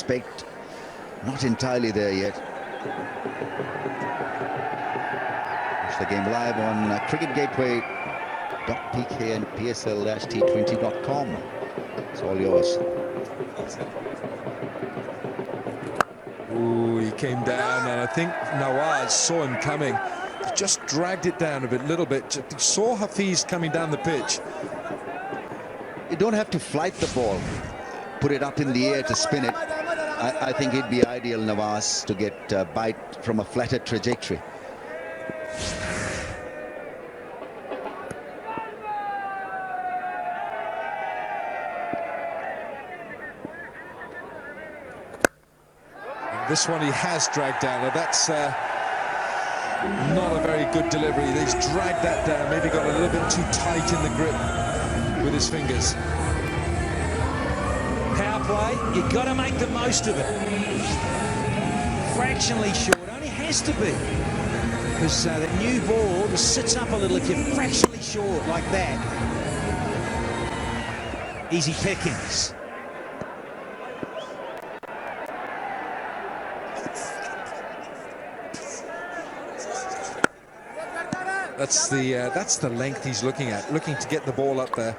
respect, not entirely there yet. Watch the game live on cricketgateway.pk and psl-t20.com. It's all yours. Ooh, he came down, and I think Nawaz saw him coming. He just dragged it down a little bit. He saw Hafiz coming down the pitch. You don't have to flight the ball, put it up in the air to spin it. I think it'd be ideal, Nawaz, to get a bite from a flattered trajectory. This one he has dragged down. Now that's not a very good delivery. He's dragged that down, maybe got a little bit too tight in the grip with his fingers. Power play, you've got to make the most of it. Fractionally short, only has to be. Because the new ball just sits up a little if you're fractionally short like that. Easy pickings. That's the length he's looking at, looking to get the ball up there.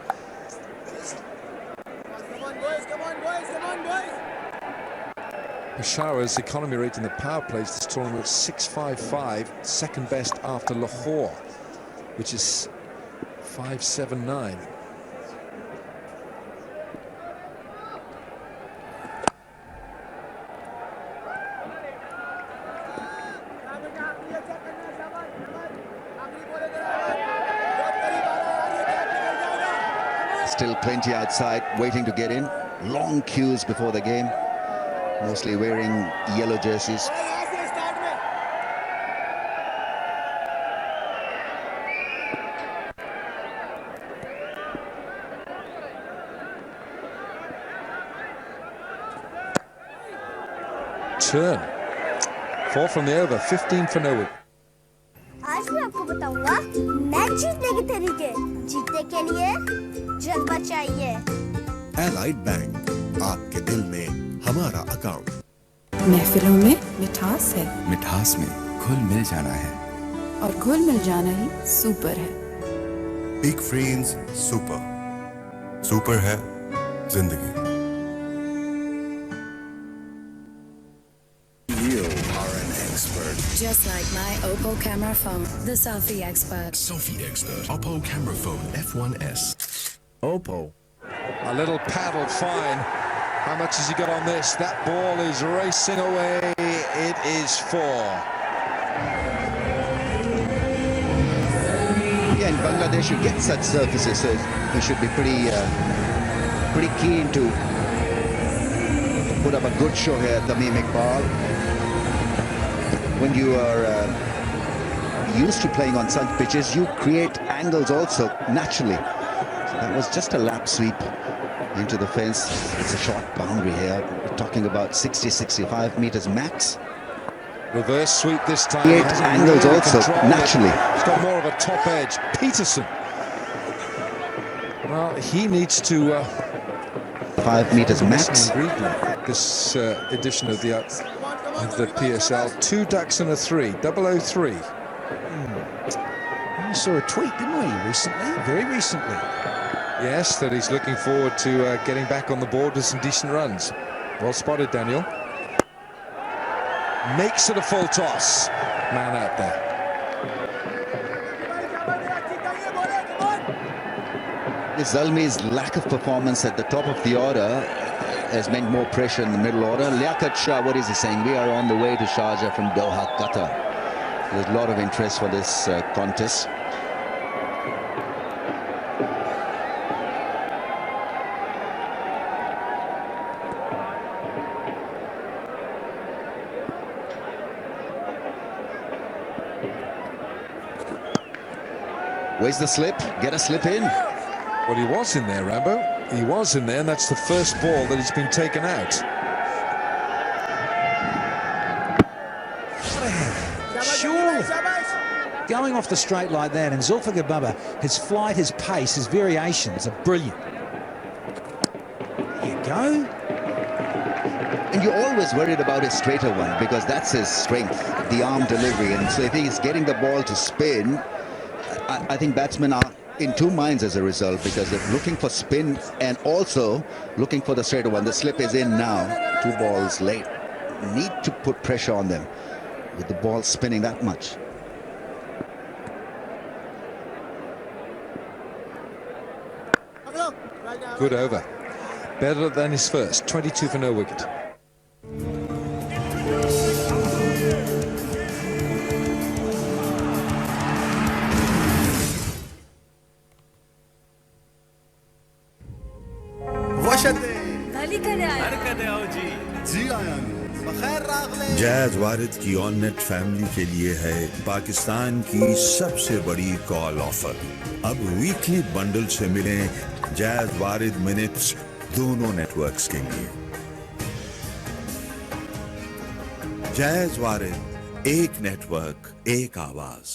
Peshawar's economy rate in the power plays this tournament was 6.55, second best after Lahore, which is 5.79. Still plenty outside waiting to get in. Long queues before the game, mostly wearing yellow jerseys. Turn. 4 from the over, 15 for no win. आज मैं आपको बताऊंगा match जीतने के तरीके। जीतने के लिए जज्बा चाहिए। एलाइड बैंक, आपके दिल में हमारा अकाउंट। महफिलों में मिठास है, मिठास में घुल मिल जाना है, और घुल मिल जाना ही सुपर है। बिग फ्रेंड्स सुपर, सुपर है जिंदगी। Just like my Oppo camera phone, the Selfie Expert. Selfie Expert, Oppo camera phone F1S. Oppo. A little paddle fine. How much has he got on this? That ball is racing away. It is 4. Yeah, in Bangladesh you get such surfaces, so he should be pretty keen to put up a good show here at Tamim Iqbal. When you are used to playing on such pitches, you create angles also naturally. So that was just a lap sweep into the fence. It's a short boundary here. We're talking about 60-65 meters max. Reverse sweep this time. Create angles really also naturally. He's got more of a top edge. Peterson. Well, he needs to 5 meters max. This edition of the PSL, 2 ducks and a 3, 003. We saw a tweet, didn't we, recently? Very recently. Yes, that he's looking forward to getting back on the board with some decent runs. Well spotted, Daniel. Makes it a full toss. Man out there. Zalmi's lack of performance at the top of the order has meant more pressure in the middle order. Liaquat Shah, what is he saying? We are on the way to Sharjah from Doha, Qatar. There's a lot of interest for this contest. Where's the slip? Get a slip in. Well, he was in there, Rambo. He was in there, and that's the first ball that has been taken out. Sure. Going off the straight like that, and Zulfikar Baba, his flight, his pace, his variations are brilliant. There you go. And you're always worried about his straighter one because that's his strength, the arm delivery. And so if he's getting the ball to spin, I think batsmen are in two minds as a result, because they're looking for spin and also looking for the straighter one. The slip is in now, 2 balls late. Need to put pressure on them with the ball spinning that much. Good over. Better than his first. 22 for no wicket. Jazz वारिद की on net family के लिए है पाकिस्तान की सबसे बड़ी call offer. अब weekly bundle से मिलें जैज वारिद मिनट्स दोनों नेटवर्क्स के लिए। जैज वारिद, एक नेटवर्क, एक आवाज।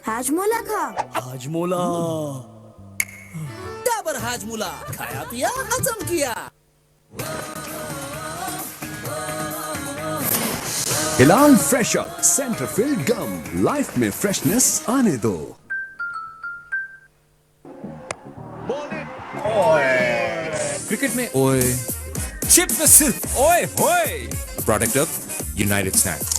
हाजमोला खा। हाजमोला डाबर हाजमोला खाया पिया हजम किया। हिलाल फ्रेशर सेंटर फिल्ड गम, लाइफ में फ्रेशनेस आने दो। क्रिकेट में ओए, चिप में सिर्फ ओए होए। Product of United snacks.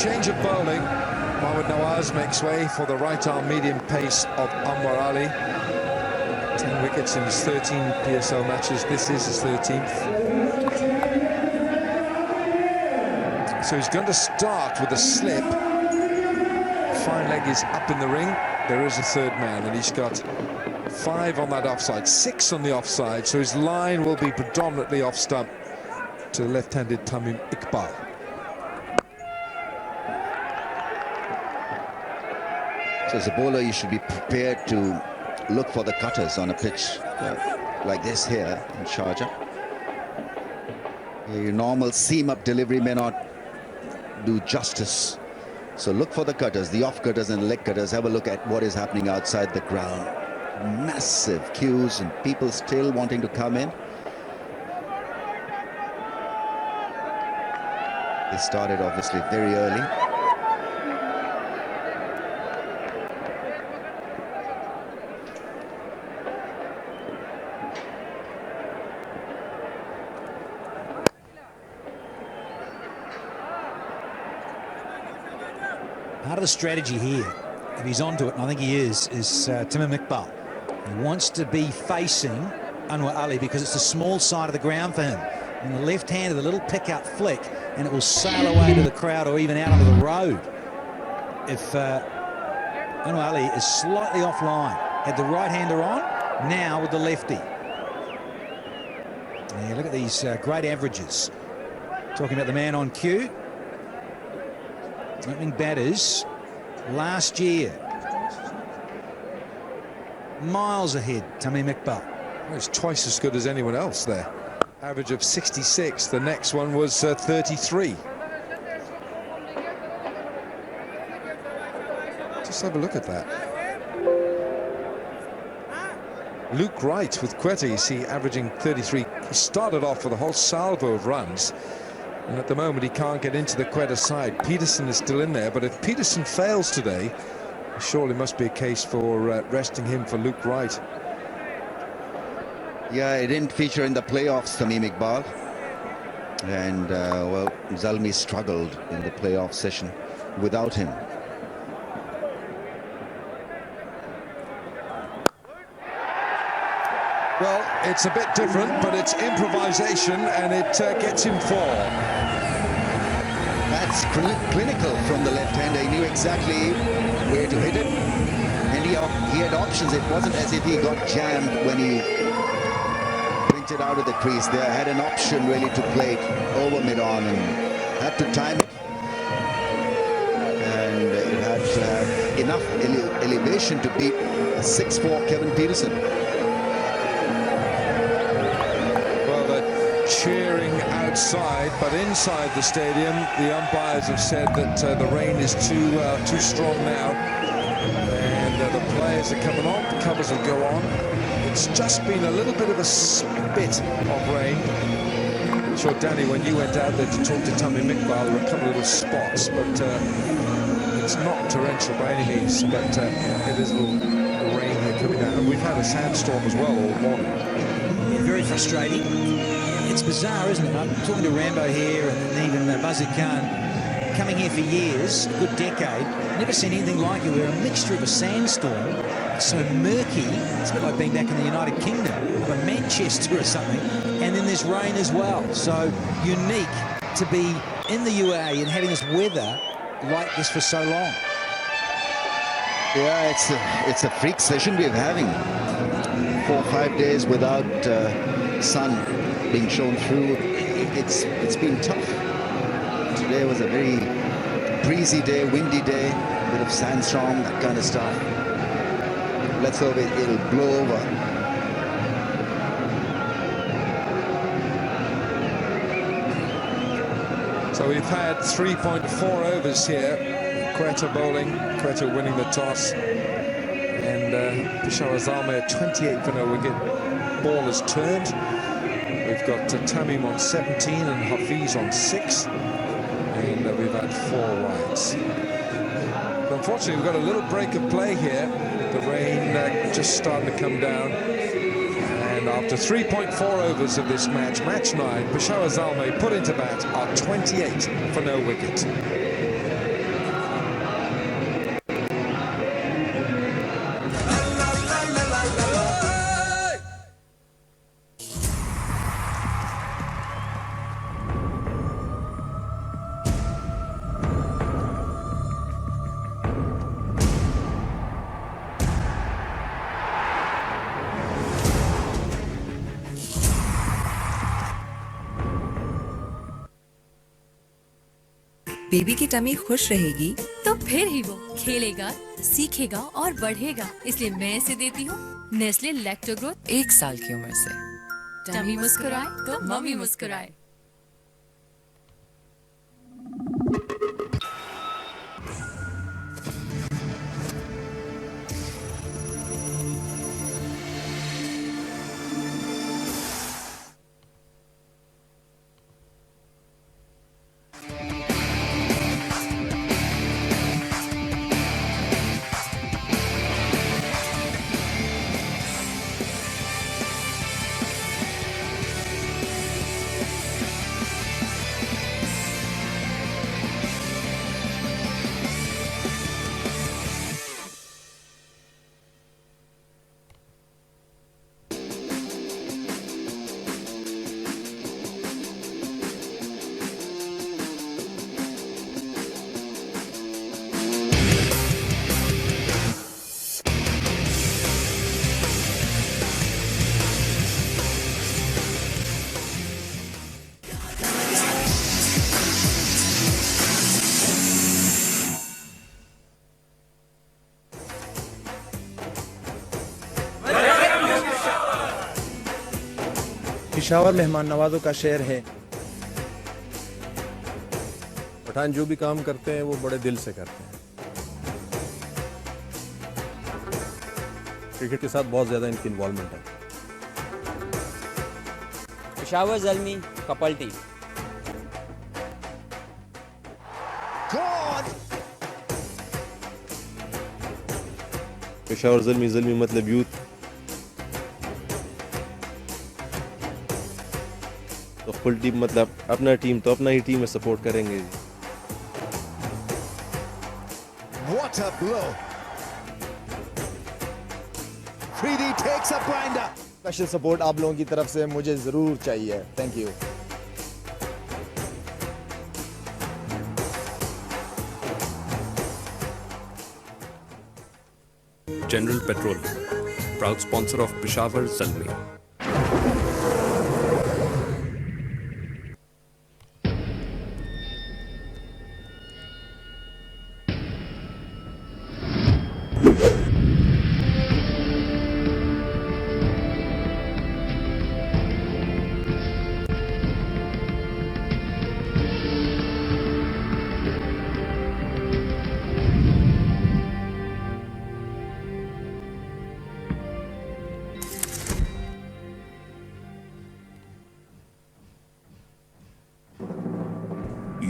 Change of bowling. Mohammad Nawaz makes way for the right arm medium pace of Anwar Ali. 10 wickets in his 13 PSL matches. This is his 13th. So he's going to start with a slip. Fine leg is up in the ring. There is a third man, and he's got 5 on that offside, 6 on the offside. So his line will be predominantly off stump to the left-handed Tamim Iqbal. So as a bowler, you should be prepared to look for the cutters on a pitch like this here in Sharjah. Your normal seam-up delivery may not do justice. So look for the cutters, the off-cutters and leg cutters. Have a look at what is happening outside the ground. Massive queues and people still wanting to come in. They started obviously very early. Part of the strategy here, if he's onto it, and I think he is Tamim Iqbal. He wants to be facing Anwar Ali because it's the small side of the ground for him. And the left hand of the little pick-up flick, and it will sail away to the crowd or even out onto the road. If Anwar Ali is slightly offline, had the right-hander on, now with the lefty. Yeah, look at these great averages. Talking about the man on cue. Opening batters last year, miles ahead, Tamim Iqbal. Well, he's twice as good as anyone else there. Average of 66. The next one was 33. Just have a look at that. Luke Wright with Quetta, you see, averaging 33. He started off with a whole salvo of runs. And at the moment, he can't get into the Quetta side. Peterson is still in there, but if Peterson fails today, it surely must be a case for resting him for Luke Wright. Yeah, he didn't feature in the playoffs, Tamim Iqbal. And, well, Zalmi struggled in the playoff session without him. Well, it's a bit different, but it's improvisation, and it gets him 4. That's clinical from the left-hander. He knew exactly where to hit it, and he had options. It wasn't as if he got jammed when he blinked it out of the crease. They had an option really to play it over mid-on and had to time it, and it had to have enough elevation to beat a 6'4" Kevin Peterson. Cheering out outside, but inside the stadium, the umpires have said that the rain is too strong now, and the players are coming on. The covers will go on. It's just been a little bit of a spit of rain. I'm sure, Danny, when you went out there to talk to Tammy Iqbal, there were a couple of little spots, but it's not torrential by any means, but it is a little rain here coming down. And we've had a sandstorm as well all morning. Yeah, very frustrating. It's bizarre, isn't it? I'm talking to Rambo here and even Bazir Khan, coming here for years, a good decade. Never seen anything like it. We're a mixture of a sandstorm, so murky. It's a bit like being back in the United Kingdom, or Manchester or something. And then there's rain as well. So unique to be in the UAE and having this weather like this for so long. Yeah, it's a freak session we're having. 4 or 5 days without sun being shown through. It's been tough. Today was a very breezy day, windy day, a bit of sandstorm, that kind of stuff. Let's hope it'll blow over. So we've had 3.4 overs here. Quetta bowling, Quetta winning the toss, and Peshawar Zalmi 28 for no wicket. Ball has turned. We've got Tamim on 17 and Hafiz on 6, and we've had 4 wides. But unfortunately, we've got a little break of play here. The rain just starting to come down. And after 3.4 overs of this match, match 9, Peshawar Zalmi put into bat are 28 for no wicket. Baby की tummy खुश रहेगी तो फिर ही वो खेलेगा, सीखेगा और बढ़ेगा। इसलिए मैं इसे देती हूँ नेस्ले लैक्टो ग्रोथ 1 साल की उम्र से। टमी मुस्कुराए तो मम्मी मुस्कुराए। पेशावर मेहमान नवाजों का शहर है। पठान जो भी काम करते हैं वो बड़े दिल से करते हैं। क्रिकेट के साथ बहुत ज़्यादा इनकी इन्वॉल्वमेंट है। पेशावर ज़ल्मी कपल टीम। पेशावर ज़ल्मी मतलब यूथ। तो फुल टीम मतलब अपना टीम, तो अपना ही टीम में सपोर्ट करेंगे। What a blow! Freedy takes a blinder. Special support आप लोगों की तरफ से मुझे जरूर चाहिए। Thank you. General Petroleum, proud sponsor of Peshawar Zalmi.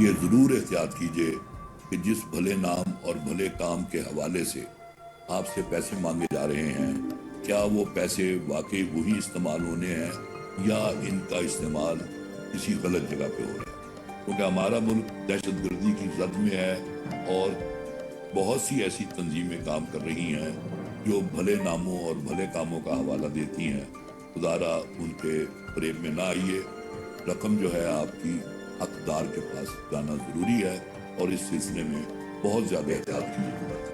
ये ज़रूर एहतियात कीजिए कि जिस भले नाम और भले काम के हवाले से आपसे पैसे मांगे जा रहे हैं, क्या वो पैसे वाकई वही इस्तेमाल होने हैं या इनका इस्तेमाल किसी गलत जगह पे हो रहा है। क्योंकि हमारा मुल्क दहशतगर्दी की जद में है और बहुत सी ऐसी तंजीमें काम कर रही हैं जो भले नामों और भले कामों का हवाला देती हैं। खुदारा उनके फरेब में ना आइए। रकम जो है आपकी हकदार के पास जाना ज़रूरी है और इस सिलसिले में बहुत ज़्यादा एहतियात की जरूरत है।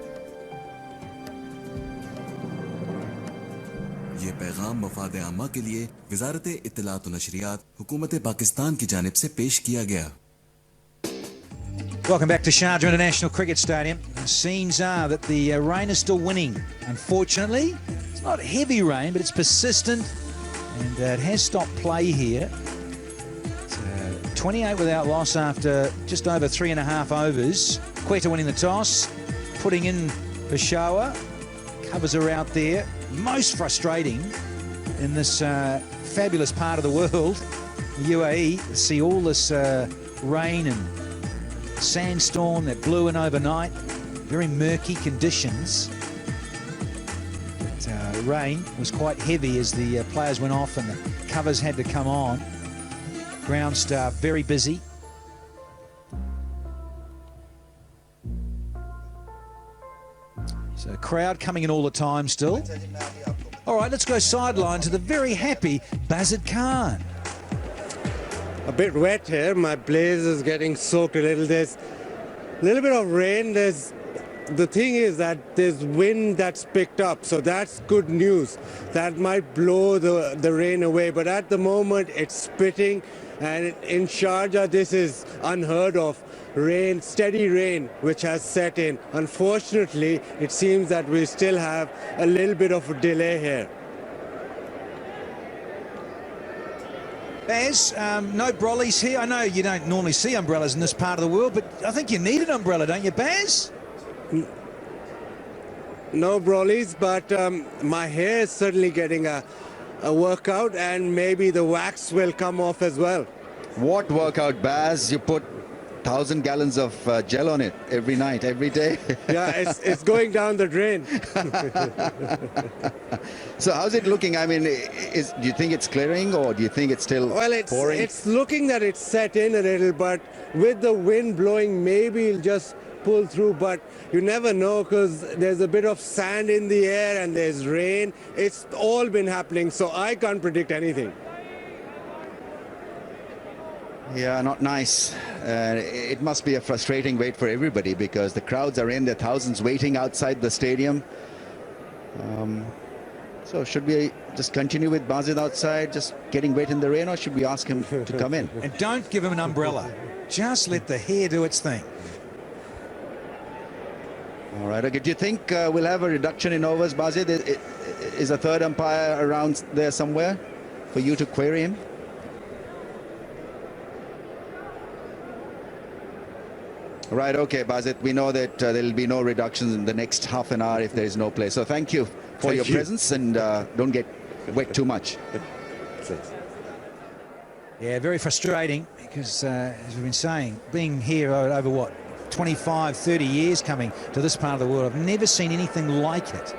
ये पैगाम मफाद आमा के लिए वजारत इत्तलात व नशरियात हुकूमत पाकिस्तान की जानिब से पेश किया गया। Welcome back to Sharjah International Cricket Stadium. Scenes are that the rain is still winning. Unfortunately, it's not heavy rain, but it's persistent, and it has stopped play here. It's, 28 without loss after just over 3.5 overs. Quetta winning the toss, putting in Peshawar. Covers are out there. Most frustrating in this fabulous part of the world, the UAE, to see all this rain and sandstorm that blew in overnight. Very murky conditions. But, rain was quite heavy as the players went off and the covers had to come on. Ground staff very busy. So crowd coming in all the time still. All right, let's go sideline to the very happy Bazid Khan. A bit wet here. My blaze is getting soaked a little. There's a little bit of rain. The thing is that there's wind that's picked up, so that's good news. That might blow the rain away, but at the moment it's spitting, and in Sharjah this is unheard of. Rain, steady rain, which has set in. Unfortunately, it seems that we still have a little bit of a delay here. Baz, no brollies here. I know you don't normally see umbrellas in this part of the world, but I think you need an umbrella, don't you, Baz? No brollies, but my hair is certainly getting a workout, and maybe the wax will come off as well. What workout, Baz? You put 1,000 gallons of gel on it every night, every day. Yeah, it's going down the drain. So how's it looking? I mean, do you think it's clearing, or do you think it's still pouring? It's looking that it's set in a little, but with the wind blowing, maybe it'll just pull through, but you never know because there's a bit of sand in the air and there's rain. It's all been happening, so I can't predict anything. Yeah, not nice. It must be a frustrating wait for everybody because the crowds are in their thousands waiting outside the stadium. So should we just continue with Bazid outside, just getting wet in the rain, or should we ask him to come in? And don't give him an umbrella. Just let the hair do its thing. All right, okay. Do you think we'll have a reduction in overs, Bazid? Is a third umpire around there somewhere for you to query him? Right, okay, Bazid, we know that there will be no reductions in the next half an hour if there is no play. So thank you for your presence, and don't get wet too much. Yeah, very frustrating because, as we've been saying, being here over what, 25, 30 years coming to this part of the world, I've never seen anything like it.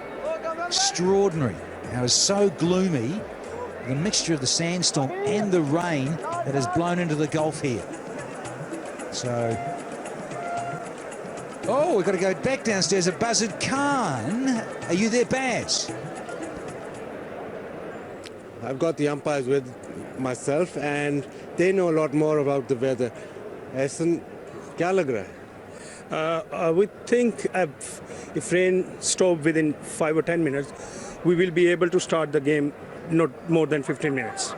Extraordinary. It was so gloomy, the mixture of the sandstorm and the rain that has blown into the Gulf here. So... oh, we've got to go back downstairs at Bazid Khan. Are you there, Baz? I've got the umpires with myself, and they know a lot more about the weather. Ehsan, kya lag raha hai? We think if rain stops within 5 or 10 minutes, we will be able to start the game not more than 15 minutes.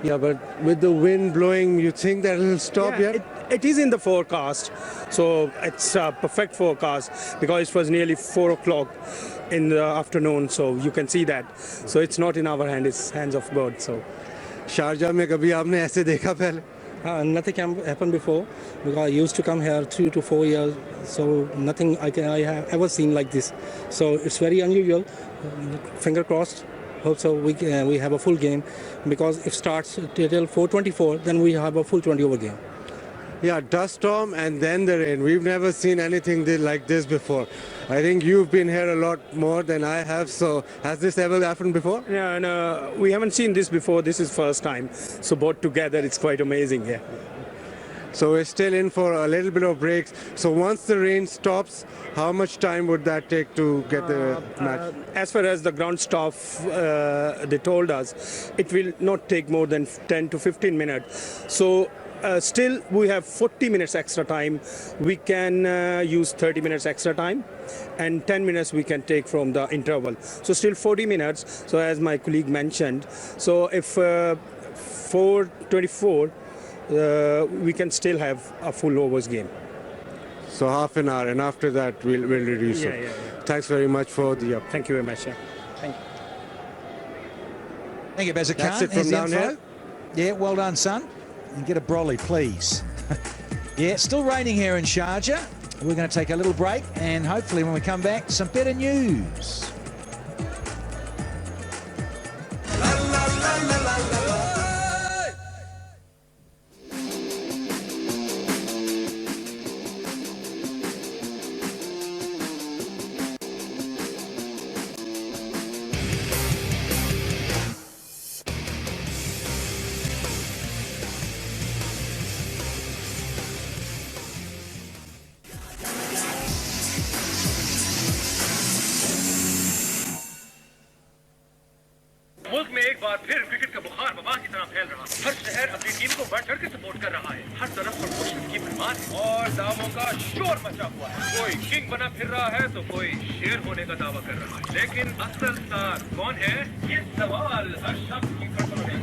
Yeah, but with the wind blowing, you think that it'll stop yet? It is in the forecast, so it's a perfect forecast because it was nearly 4 o'clock in the afternoon, so you can see that. So it's not in our hand, it's hands of God. So, Sharjah mein kabhi aapne aise dekha pehle? Nothing happened before because I used to come here 3 to 4 years, so nothing I have ever seen like this. So it's very unusual. Finger crossed. Hope so. We have a full game because if it starts till 4:24, then we have a full 20-over game. Yeah, dust storm and then the rain. We've never seen anything like this before. I think you've been here a lot more than I have. So has this ever happened before? Yeah, no, we haven't seen this before. This is first time. So both together, it's quite amazing here. So we're still in for a little bit of breaks. So once the rain stops, how much time would that take to get the match? As far as the ground staff, they told us, it will not take more than 10 to 15 minutes. So still we have 40 minutes extra time. We can use 30 minutes extra time and 10 minutes we can take from the interval. So still 40 minutes. So as my colleague mentioned, so if 4:24, we can still have a full overs game. So half an hour, and after that we'll reduce it. Yeah. Thanks very much for the Thank you very much. Yeah. Thank you. Thank you, Bazarkan. That's it from Here's the down info. here? Yeah, well done, son. And get a brolly, please. Yeah, it's still raining here in Sharjah. We're going to take a little break, and hopefully when we come back, some better news. मुल्क में एक बार फिर cricket का बुखार वबा की तरह फैल रहा है। हर शहर अपनी टीम को बढ़ चढ़ के सपोर्ट कर रहा है। हर तरफ प्रमोशन की भरमार है और दावों का शोर मचा हुआ है। कोई किंग बना फिर रहा है तो कोई शेर होने का दावा कर रहा है। लेकिन असल स्टार कौन है? ये सवाल हर शख्स की खड़खड़ है।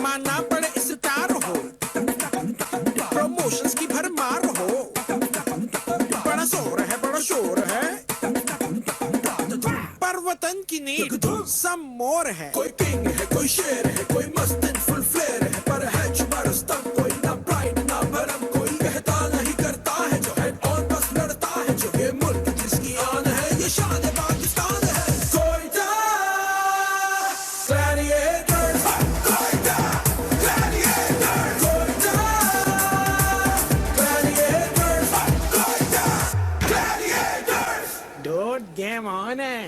माना पड़े स्टार हो, प्रमोशंस की भरमार हो, बड़ा शोर है, पर वतन की नीड some more है। कोई किंग है, कोई शेर है, कोई मस्त इन फुल फ्लेयर है, पर है जुबारस्तान कोई ना प्राइड ना भरम, कोई कहता नहीं करता है जो हेड ऑन बस लड़ता है, जो ये मुल्क जिसकी आन है, ये शान पाकिस्तान है। Quetta Gladiators, Quetta Gladiators, Quetta Gladiators, Quetta Gladiators. Don't game on है।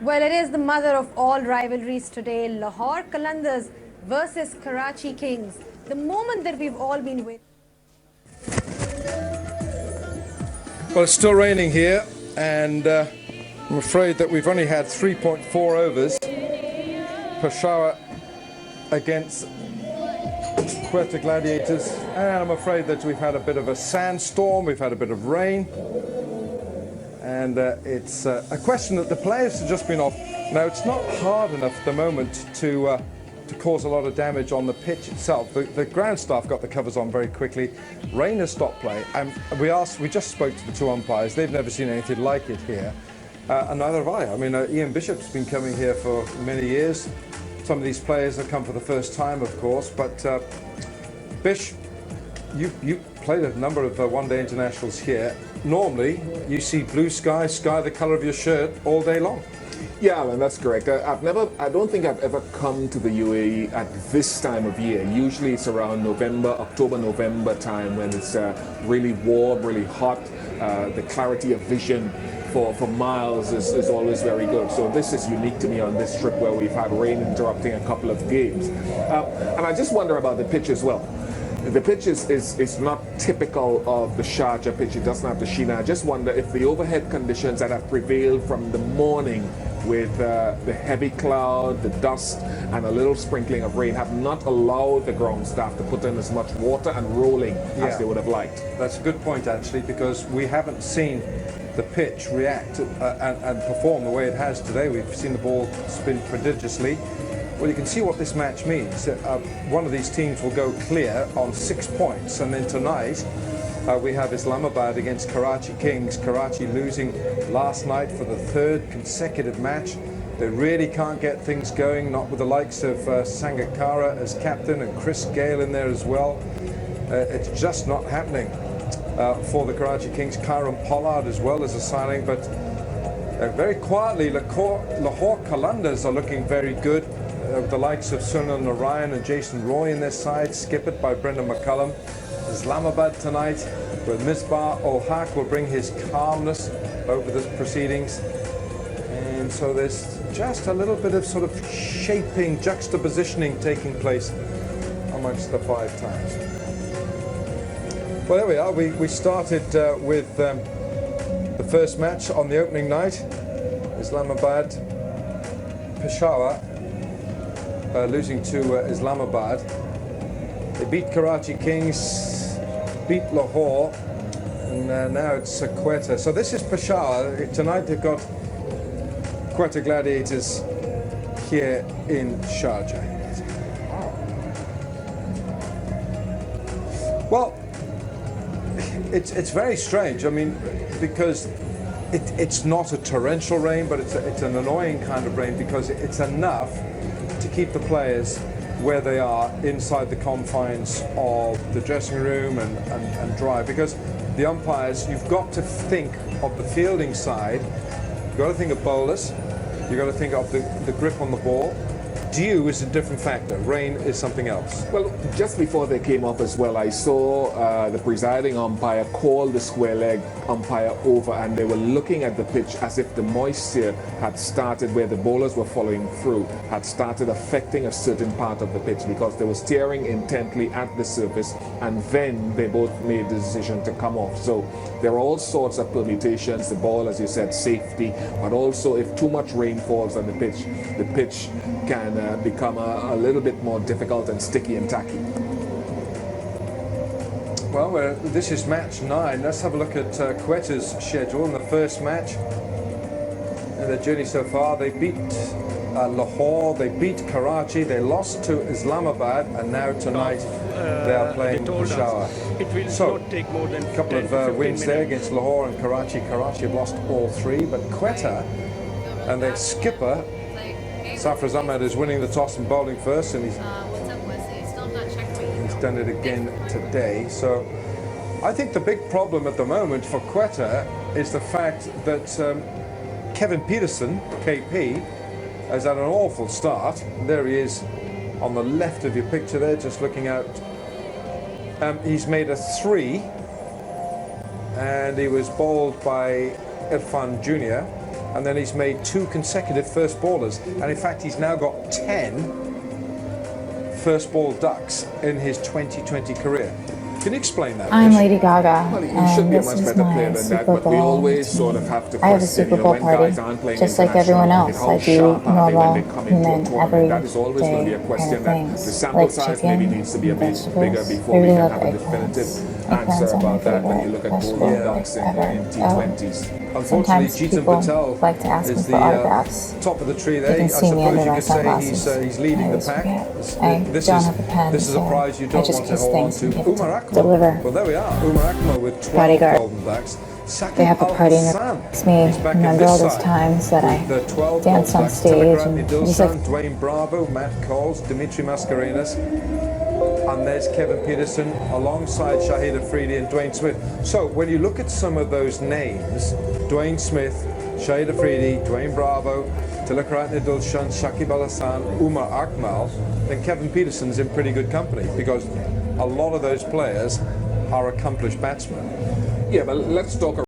Well, it is the mother of all rivalries today. Lahore Qalandars versus Karachi Kings. The moment that we've all been waiting. Well, it's still raining here, and I'm afraid that we've only had 3.4 overs. Peshawar against Quetta Gladiators, and I'm afraid that we've had a bit of a sandstorm, we've had a bit of rain, and it's a question that the players have just been off. Now, it's not hard enough at the moment to cause a lot of damage on the pitch itself. The ground staff got the covers on very quickly. Rain has stopped play, and we just spoke to the two umpires. They've never seen anything like it here, and neither have I. I mean, Ian Bishop's been coming here for many years. Some of these players have come for the first time, of course, but Bish, you played a number of one-day internationals here. Normally, you see blue sky the colour of your shirt all day long. Yeah, Alan, that's correct. I don't think I've ever come to the UAE at this time of year. Usually it's around October, November time when it's really warm, really hot. The clarity of vision for miles is always very good. So this is unique to me on this trip where we've had rain interrupting a couple of games. And I just wonder about the pitch as well. The pitch is not typical of the Sharjah pitch. It doesn't have the sheen. I just wonder if the overhead conditions that have prevailed from the morning with the heavy cloud, the dust, and a little sprinkling of rain have not allowed the ground staff to put in as much water and rolling as they would have liked. That's a good point, actually, because we haven't seen the pitch react and perform the way it has today. We've seen the ball spin prodigiously. Well, you can see what this match means. One of these teams will go clear on 6 points, and then tonight we have Islamabad against Karachi Kings. Karachi losing last night for the third consecutive match. They really can't get things going, not with the likes of Sangakkara as captain and Chris Gale in there as well. It's just not happening for the Karachi Kings. Kyron Pollard as well as a signing, but very quietly, Lahore Qalandars are looking very good. The likes of Sunil Narayan and Jason Roy in their side, skippered by Brendan McCullum. Islamabad tonight, where Misbah ul Haq will bring his calmness over the proceedings. And so there's just a little bit of sort of shaping, juxtapositioning taking place amongst the five times. Well, there we are. We started with the first match on the opening night. Islamabad, Peshawar. Losing to Islamabad. They beat Karachi Kings, beat Lahore, and now it's Quetta. So this is Peshawar. Tonight they've got Quetta Gladiators here in Sharjah. Well, it's very strange. I mean, because it's not a torrential rain, but it's an annoying kind of rain because it's enough to keep the players where they are inside the confines of the dressing room and dry, because the umpires, you've got to think of the fielding side, you've got to think of bowlers, you've got to think of the grip on the ball. Dew is a different factor. Rain is something else. Well, just before they came up as well, I saw the presiding umpire call the square leg umpire over, and they were looking at the pitch as if the moisture had started where the bowlers were following through, had started affecting a certain part of the pitch, because they were staring intently at the surface, and then they both made the decision to come off. So there are all sorts of permutations. The ball, as you said, safety, but also if too much rain falls on the pitch can become a little bit more difficult and sticky and tacky. Well, this is match 9. Let's have a look at Quetta's schedule in the first match. In their journey so far, they beat Lahore, they beat Karachi, they lost to Islamabad, and now tonight they are playing Peshawar. So, a couple of wins there against Lahore and Karachi. Karachi have lost all 3, but Quetta and their skipper Safraz Ahmed is winning the toss and bowling first, and he's done it again today. So I think the big problem at the moment for Quetta is the fact that Kevin Peterson, KP, has had an awful start. There he is on the left of your picture there, just looking out. He's made a 3, and he was bowled by Irfan Jr. and then he's made 2 consecutive first ballers, and in fact he's now got 10 first ball ducks in his 2020 career. Can you explain that? I'm Lady Gaga, Well, you and should be a this much is better my player than that, Super but we Bowl always sort routine. of have to I have a question, Super Bowl when party, guys aren't playing just like everyone international, else. how I do sharp are they when normal they come into a human tournament? That every is always going to be a day question kind of that the things, sample like size chicken, maybe needs to be a bit vegetables. bigger before I we really can love have a eggplants. definitive Eggplants answer are my about that when you favorite look at vegetable Bulldog ducks in ever. T20s. Unfortunately, Sometimes Jeetan people Patel like to ask me is for the autographs. top of the tree You there. can I see me suppose under you my could say sunglasses. he's leading I the always pack. forget. I This don't is have a pen, this is a so prize you I don't just want to kiss hold on things to. and give it Umar to Akmal. deliver. Well, there we are. Umar Akmal with 12 Bodyguard. golden ducks. Saqib They have a party and it Al-Hassan. makes me He's back in remember this all those side times that I with the 12 danced on golden ducks. stage Telegraph and Idilsan, just like Dwayne Bravo, Matt Coles, Dimitri Mascarenas. And there's Kevin Peterson alongside Shahid Afridi and Dwayne Smith. So when you look at some of those names, Dwayne Smith, Shahid Afridi, Dwayne Bravo, Tilakrat Idilsan, Shaqib Al-Hassan, Umar Akmal, then Kevin Peterson's in pretty good company because a lot of those players are accomplished batsmen. Yeah, but let's talk